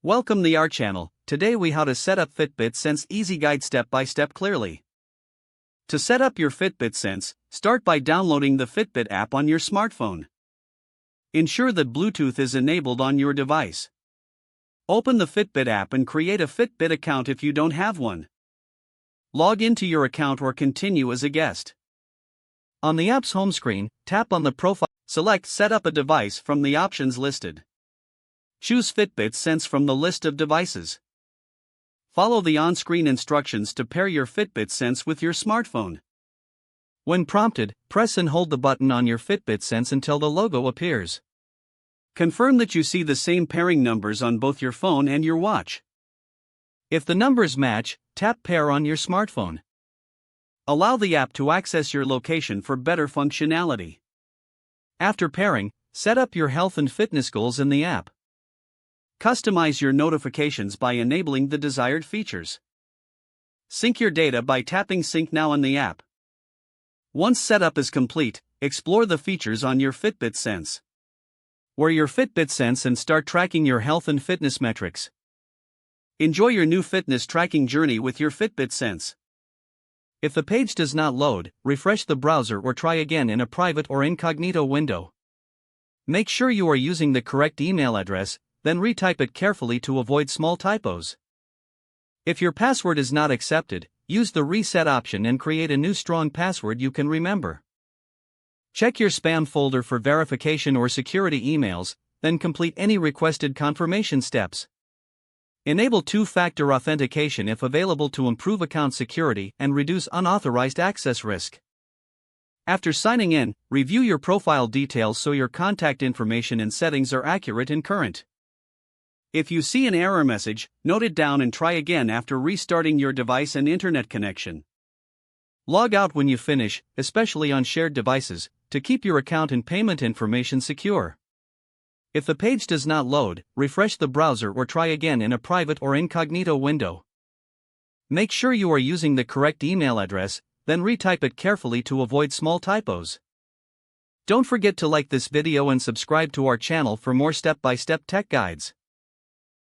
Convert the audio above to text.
Welcome to our channel. Today we how to set up Fitbit Sense easy guide step by step clearly. To set up your Fitbit Sense, start by downloading the Fitbit app on your smartphone. Ensure that Bluetooth is enabled on your device. Open the Fitbit app and create a Fitbit account if you don't have one. Log into your account or continue as a guest. On the app's home screen, tap on the profile, select Set up a device from the options listed. Choose Fitbit Sense from the list of devices. Follow the on-screen instructions to pair your Fitbit Sense with your smartphone. When prompted, press and hold the button on your Fitbit Sense until the logo appears. Confirm that you see the same pairing numbers on both your phone and your watch. If the numbers match, tap Pair on your smartphone. Allow the app to access your location for better functionality. After pairing, set up your health and fitness goals in the app. Customize your notifications by enabling the desired features. Sync your data by tapping Sync Now in the app. Once setup is complete, explore the features on your Fitbit Sense. Wear your Fitbit Sense and start tracking your health and fitness metrics. Enjoy your new fitness tracking journey with your Fitbit Sense. If the page does not load, refresh the browser or try again in a private or incognito window. Make sure you are using the correct email address, then retype it carefully to avoid small typos. If your password is not accepted, use the reset option and create a new strong password you can remember. Check your spam folder for verification or security emails, then complete any requested confirmation steps. Enable two-factor authentication if available to improve account security and reduce unauthorized access risk. After signing in, review your profile details so your contact information and settings are accurate and current. If you see an error message, note it down and try again after restarting your device and internet connection. Log out when you finish, especially on shared devices, to keep your account and payment information secure. If the page does not load, refresh the browser or try again in a private or incognito window. Make sure you are using the correct email address, then retype it carefully to avoid small typos. Don't forget to like this video and subscribe to our channel for more step-by-step tech guides.